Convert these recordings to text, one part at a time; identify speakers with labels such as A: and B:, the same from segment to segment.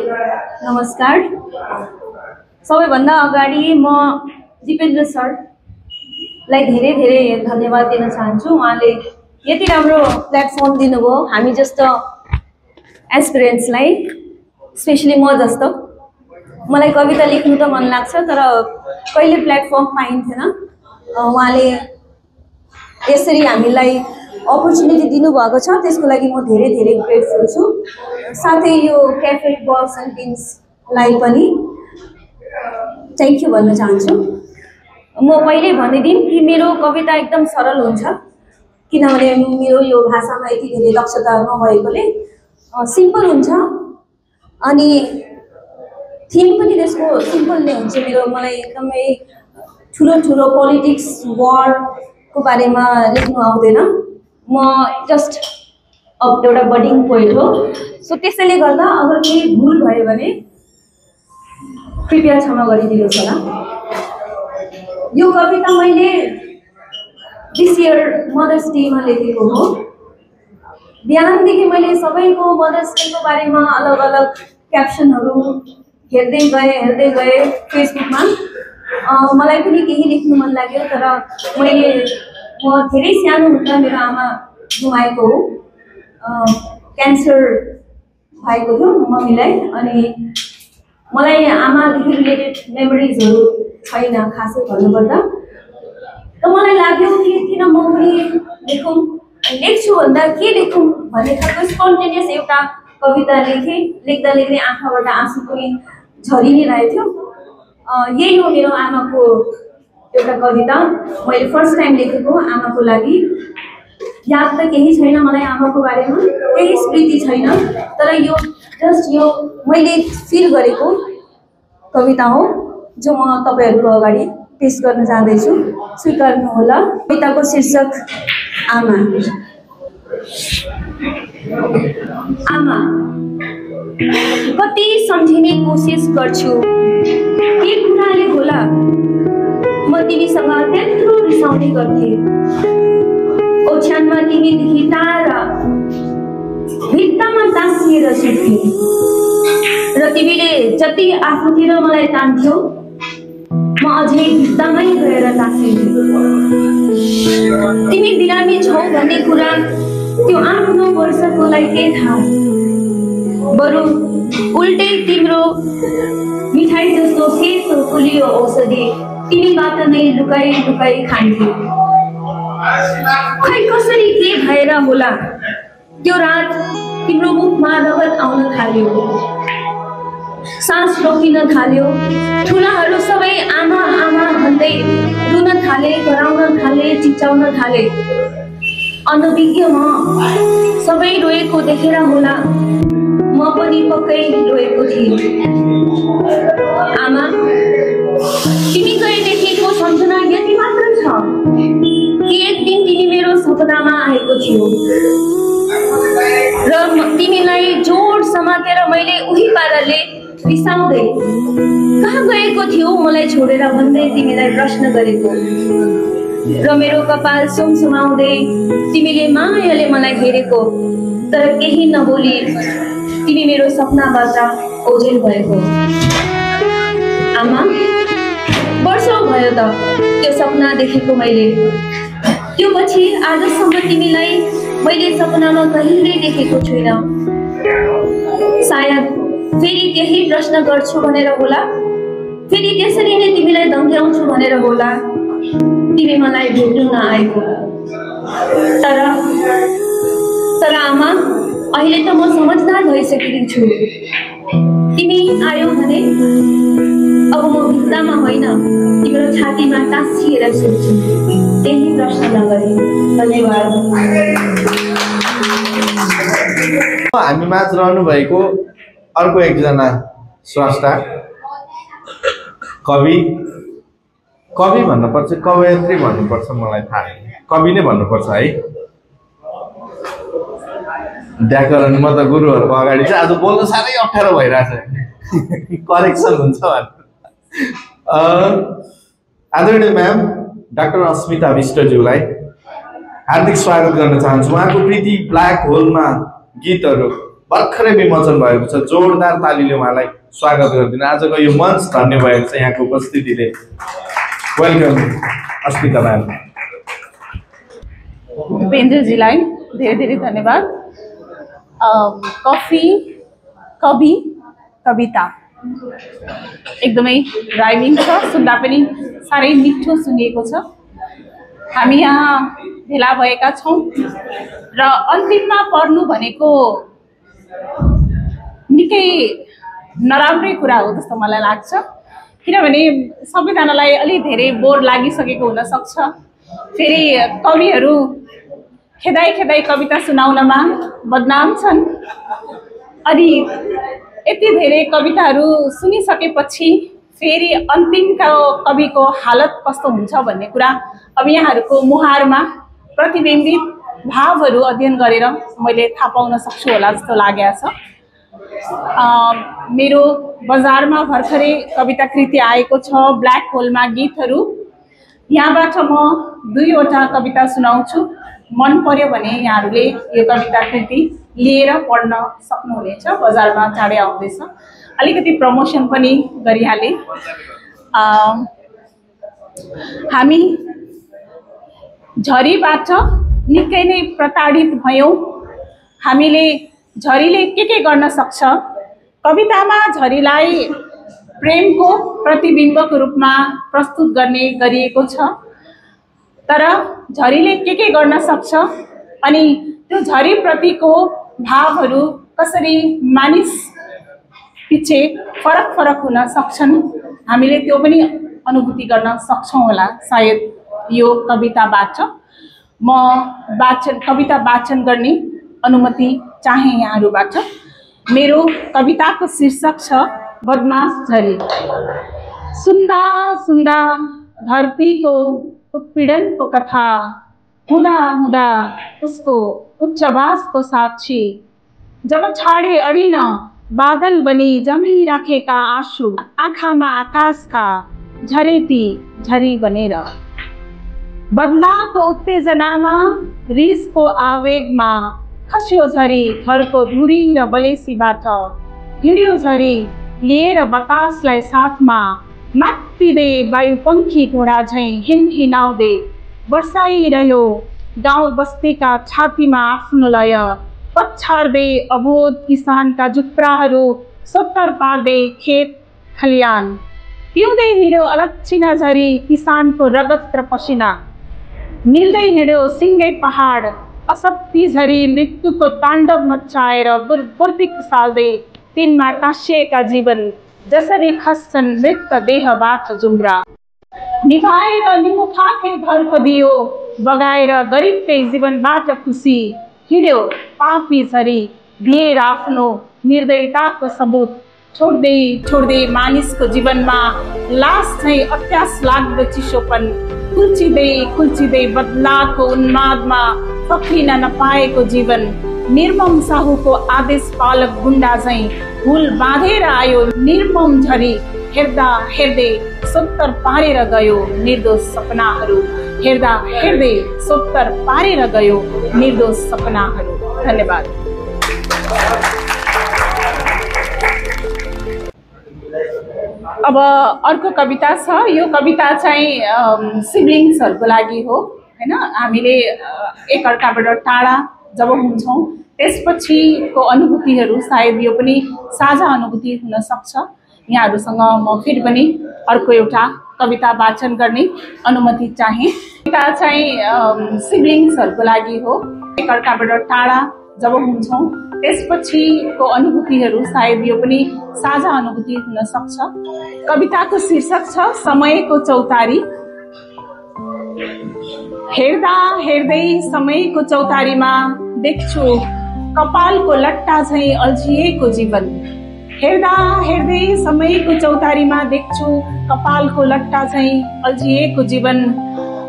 A: नमस्कार। सबैभन्दा अगाडि म दिपेन्द्र सरलाई धेरै धेरै धन्यवाद दिन चाहन्छु। उहाँले यति राम्रो प्लेटफर्म दिनुभयो हामी जस्तो एस्पिरेन्ट्सलाई, स्पेशली म जस्तो। मलाई कविता लेख्नु त मन लाग्छ तर कहिले प्लेटफर्म पाइन्थेन। उहाँले यसरी हामीलाई अपर्च्युनिटी दिनुभएको छ, त्यसको लागि म धेरै धेरै ग्रेटफुल छु। साथै यो क्याफे बल्स एन्ड बिन्सलाई पनि थ्याङ्क यू भन्न चाहन्छु। म पहिले भनिदिउँ कि मेरो कविता एकदम सरल हुन्छ, किनभने मेरो यो भाषामा यति धेरै दक्षता नभएकोले सिम्पल हुन्छ अनि थिम पनि त्यसको सिम्पल नै हुन्छ। मलाई एकदमै ठुलो ठुलो पोलिटिक्स वारको बारेमा लेख्नु आउँदैन। म जस्ट एउटा बडिङ पोइट हो। सो त्यसैले गर्दा अगर केही भुल भयो भने कृपया क्षमा गरिदिनुहोस् होला। यो कविता मैले दिस इयर मदर्स डेमा लेखेको हो। बिहानदेखि मैले सबैको मदर्स डेको बारेमा अलग अलग क्याप्सनहरू हेर्दै गए फेसबुकमा। मलाई पनि केही लेख्नु मन लाग्यो तर म धेरै सानो हुँदा मेरो आमा गुमाएको हो। क्यान्सर भएको थियो मम्मीलाई अनि मलाई आमादेखि रिलेटेड मेमोरिजहरू छैन खासै भन्नुपर्दा। त मलाई लाग्यो कि किन म पनि लेख्छु भन्दा के लेखौँ भन्ने खालको स्पोन्टेनियस एउटा कविता लेख्दा लेख्दै आँखाबाट आँसु पनि झरि नै रहेको थियो। यही हो मेरो आमाको एउटा कविता। मैले फर्स्ट टाइम लेखेको आमाको लागि। याद त केही छैन मलाई आमाको बारेमा, केही स्मृति छैन, तर यो मैले फिल गरेको कविता हो जो म तपाईहरूको अगाडि पेश गर्न चाहदैछु। स्वीकार्नुहोला। कविताको शीर्षक आमा। आमा, कति सम्झिने कोसिस गर्छु, के कुराले होला म तिमीसँग त्यत्रो रिसाउने गर्थे। ओछ्यानमा तिमीदेखि टाढा भित्तामा टाँसिएर सुत्थे र तिमीले जति आफूतिर मलाई तान्थ्यौ म अझै भित्तामै गएर टाँसिन्थेँ। तिमी बिरामी छौ भन्ने कुरा त्यो 8-9 वर्षकोलाई के थाहा, बरु उल्टै तिम्रो मिठाई जस्तो सेतो फुलियो औषधि तिमीबाट नै लुकाई लुकाई खान्थे। खै कसरी के भएर होला त्यो रात तिम्रो मुखमा रगत आउन थाल्यो, सास रोकिन थाल्यो। ठुलाहरू सबै आमा आमा भन्दै रुन थाले, कराउन थाले, चिच्याउन थाले। अनभिज्ञ म सबै रोएको देखेर होला म पनि पक्कै रोएको थिएँ। आमा, तिमी गएदेखिको सम्झना यति मात्र छ कि एक दिन तिमी मेरो सपनामा आएको थियो र तिमीलाई जोड समातेर मैले उही पाराले रिसाउँदै कहाँ गएको थियो मलाई छोडेर भन्दै तिमीलाई प्रश्न गरेको र मेरो कपाल सुमसुमाउँदै तिमीले मायाले मलाई हेरेको, तर केही नबोली तिमी मेरो सपनाबाट ओझेल भएको। आमा, वर्षौं भयो त त्यो सपना देखेको मैले। त्यो पछि आजसम्म तिमीलाई मैले सपनामा कहिल्यै देखेको छुइनँ। सायद फेरि त्यही प्रश्न गर्छु भनेर होला, फेरि त्यसरी नै तिमीलाई दङ्ग्याउँछु भनेर होला तिमी मलाई भेट्नु नआएको। तर आमा, अहिले त म समझदार भइसकेकी छु। तिमी आयो भने अब म भित्तामा होइन तिम्रो छातीमा टाँसिएर सुत्छु, त्यही प्रश्न नगरे। धन्यवाद।
B: हामी माझ रहनु भएको अर्को एकजना स्रष्टा कवि भन्नुपर्छ, कवयत्री भन्नुपर्छ, मलाई थाहा छैन, कवि नै भन्नुपर्छ है। व्याकरण म त गुरुहरूको अगाडि चाहिँ आज बोल्न साह्रै अप्ठ्यारो भइरहेछ, करेक्सन हुन्छ आदरणीय म्याम डाक्टर अस्मिता विष्टज्यूलाई हार्दिक स्वागत गर्न चाहन्छु। उहाँको प्रीति ब्ल्याक होलमा गीतहरू भर्खरै विमोचन भएको छ। जोरदार तालीले उहाँलाई स्वागत गरिदिनु। आजको यो मञ्च धन्य भएको छ यहाँको उपस्थितिले। वेलकम अस्मिता म्याम।
C: उपेन्द्रजीलाई धेरै धेरै धन्यवाद। कफी, कवि, कविता एकदमै राइमिङ छ, सुन्दा पनि साह्रै मिठो सुनिएको छ। हामी यहाँ भेला भएका छौँ र अन्तिममा पर्नु भनेको निकै नराम्रै कुरा हो जस्तो मलाई लाग्छ, किनभने सबैजनालाई अलि धेरै बोर लागिसकेको हुनसक्छ। फेरि कविहरू खेदाई खेदाई कविता सुनाउनमा बदनाम छन्। अनि यति धेरै कविताहरू सुनिसकेपछि फेरि अन्तिमको कविको हालत कस्तो हुन्छ भन्ने कुरा अब यहाँहरूको मुहारमा प्रतिबिम्बित भावहरू अध्ययन गरेर मैले थाहा पाउन सक्छु होला जस्तो लागेको छ। मेरो बजारमा भर्खरै कविता कृति आएको छ, ब्ल्याक होलमा गीतहरू। यहाँबाट म 2वटा कविता सुनाउँछु। मन पर्यो भने यहाँहरूले यो कविता कृति लिएर पढ्न सक्नुहुनेछ। बजारमा चाँडै आउँदैछ, अलिकति प्रमोसन पनि गरिहालेँ। हामी झरीबाट निकै नै प्रताडित भयौँ। हामीले झरीले के गर्न सक्छ? कवितामा झरीलाई प्रेमको प्रतिबिम्बको रूपमा प्रस्तुत गर्ने गरिएको छ। तर झरीले के गर्न सक्छ अनि त्यो झरीप्रतिको भावहरू कसरी मानिस पछि फरक फरक हुन सक्छन्, हामीले त्यो पनि अनुभूति गर्न सक्छौँ होला सायद यो कविताबाट। म कविता वाचन गर्ने अनुमति चाहे यहाँहरूबाट। मेरो कविताको शीर्षक छ बदमास झरी। सुन्दा सुन्दा धरतीको उत्पीडनको कथा, हुँदा हुँदा उसको उच्चवासको साक्षी, जब छाडे अडिन बादल बनी जमिराखेका आँसु, आँखामा आकाशका झरेती झरी बनेर, बदलाको उत्तेजनामा रिसको आवेगमा खस्यो झरी घरको धुरी र बलेसीबाट, हिँड्यो झरी लिएर बतासलाई साथमा, मात्तिँदै वायुपङ्खी घोडा झैँ हिँडाउँदै बर्साइरह्यो गाउँ बस्तीका छातीमा आफ्नो लय, पछार्दै अबोध किसानका जुप्राहरू सोत्तर पार्दै खेत खलियान, पिउँदै हिँड्यो अलक्षिना झरी किसानको रगत र पसिना, मिल्दै हिँड्यो सिङ्गै पहाड अशक्ति झरी मृत्युको ताण्डव मचाएर बुर्बुर्ती साल्दै तिनमा टाँसिएका जीवन जसरी खस्छन् मृत देहबाट जुम्रा, निभाएर निमुखाखे घरको दियो बगाएर गरिबकै जीवनबाट खुसी, हिँड्यो पापी झरी दिएर आफ्नो निर्दयताको सबुत, छोड्दै छोड्दै मानिसको जीवनमा लास चाहिँ अत्यास लाग्दो चिसोपन, कुल्चिँदै कुल्चिँदै बदलाको उन्मादमा फक्रिन नपाएको जीवन, निर्मम साहुको आदेश पालक गुण्डा झैँ हुल बाँधेर आयो निर्मम झरी, हेर्दा हेर्दै सोत्तर पारेर गयो निर्दोष सपनाहरू, हेर्दा हेर्दै सोत्तर पारेर गयो निर्दोष सपनाहरू। धन्यवाद। अब अर्को कविता छ। यो कविता चाहिँ सिब्लिङ्सहरूको लागि हो हैन। हामीले एकअर्काबाट टाढा जब हुन्छौँ त्यसपछिको अनुभूतिहरू सायद यो पनि साझा अनुभूति हुन सक्छ। यहाँहरूसँग म फेरि पनि अर्को एउटा कविता वाचन गर्ने अनुमति चाहे। कविता चाहिँ सिब्लिङ्सहरूको लागि हो। एकअर्काबाट टाढा जब हुन्छौँ त्यसपछिको अनुभूतिहरू सायद यो पनि साझा अनुभूति हुन सक्छ। कविताको शीर्षक छ समयको चौतारी। हेर्दा हेर्दै समयको चौतारीमा देख्छु कपालको लट्टा झैँ अल्झिएको जीवन, हेर्दा हेर्दै समयको चौतारीमा देख्छु कपालको लट्टा झैँ अल्झिएको जीवन,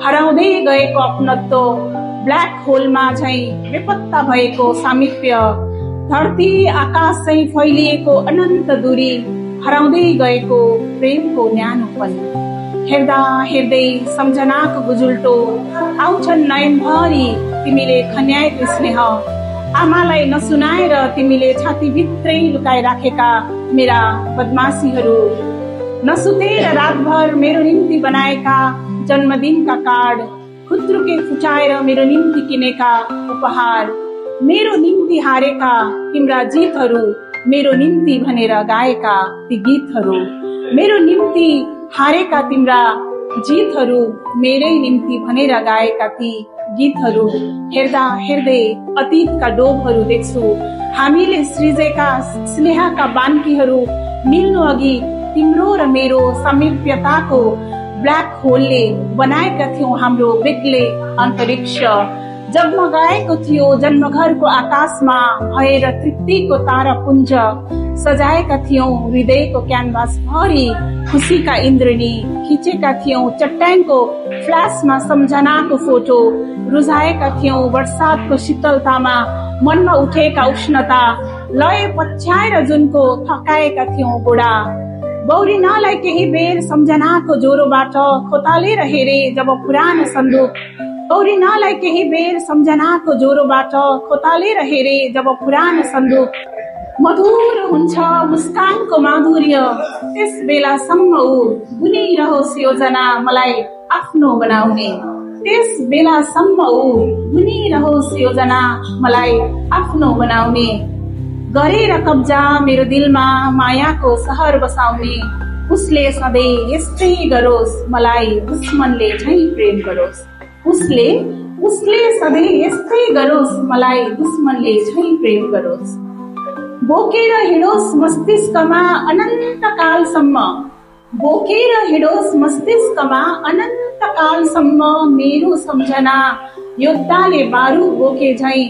C: हराउँदै गएको अपनत्व ब्ल्याक होलमा झैँ बेपत्ता भएको सामिप्य, धरती आकाश चाहिँ फैलिएको अनन्त दूरी, हराउँदै गएको प्रेमको न्यानोपन, हेर्दा हेर्दै सम्झनाको गुजुल्टो आउँछन् नयनभरि तिमीले खन्याएको स्नेह, आमालाई नसुनाएर तिमीले छातीभित्रै लुकाइराखेका मेरा बदमासीहरू, नसुतेर रातभर मेरो निम्ति बनाएका जन्मदिनका कार्ड, खुत्रुके फुटाएर मेरो निम्ति किनेका उपहार, मेरो निम्ति हारेका तिम्रा जितहरू, मेरो निम्ति भनेर गाएका ती गीतहरू, मेरो निम्ति हारेका तिम्रा जितहरू, मेरै निम्ति भनेर गाएका ती गीतहरू हेर्दा हेर्दै अतीतका डोबहरू देख्छु। हामीले सृजेका स्नेहका बान्कीहरू मिल्नु अघि तिम्रो र मेरो सामिप्यताको ब्ल्याक होलले बनाएका थियौं हाम्रो बेग्लै अन्तरिक्ष। जगमगाएको थियो जन्मघरको आकाशमा भएर तृप्तिको तारापुञ्ज, सजाएका थियौं हृदयको क्यानभास भरि खुसीका इन्द्रणी, खिचेका थियौं चट्याङको फ्ल्यासमा सम्झनाको फोटो, रुझाएका थियौं वर्षातको शीतलतामा मनमा उठेका उष्णता, लय पछ्याएर जुनको थकाएका थियौं गोडा। बौरिनालाई केही बेर सम्झनाको ज्वरोबाट खोतालेर हेरे जब पुरानो सन्दुक, बौरिनालाई केही बेर सम्झनाको ज्वरोबाट खोतालेर हेरे जब पुरानो सन्दुक। मधुर हुन्छ मुस्कानको माधुर्य, त्यस बेलासम्म ऊ बुनिरहोस् योजना मलाई आफ्नो बनाउने, त्यस बेलासम्म ऊ बुनिरहोस् योजना मलाई आफ्नो बनाउने। गरेर कब्जा मेरो दिलमा मायाको सहर बसाउने, उसले सधैँ यस्तै गरोस् मलाई दुश्मनले झैं प्रेम गरोस्, उसले सधैँ यस्तै गरोस् मलाई दुश्मनले झैं प्रेम गरोस्। बोकेर हिँडोस् मस्तिष्कमा अनन्त कालसम्म, बोकेर हिँडोस् मस्तिष्कमा अनन्त कालसम्म मेरो सम्झना, योद्धाले बारुद बोके झैं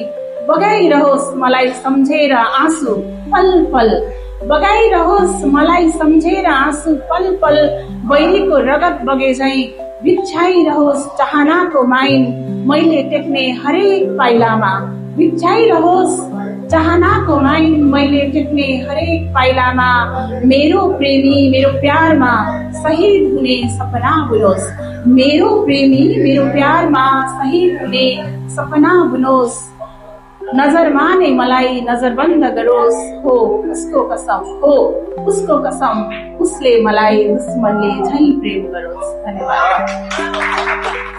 C: बगाइरहोस् मलाई सम्झेर आँसु पल पल, बगाइरहोस् मलाई सम्झेर आँसु पल पल। बैरीको रगत बगे झैं बिछ्याइरहोस् चाहनाको माइन मैले टेक्ने हरेक पाइलामा, बिछ्याइरहोस् चाहनाको माइन मैले टेक्ने हरेक पाइलामा। मेरो प्रेमी मेरो प्यारमा शहीद हुने सपना बुनोस्, मेरो प्रेमी मेरो प्यारमा शहीद हुने सपना बुनोस्। नजरमा नै मलाई नजरबन्द गरोस्, हो उसको कसम, हो उसको कसम, उसले मलाई दुश्मनले झैं प्रेम गरोस्। धन्यवाद।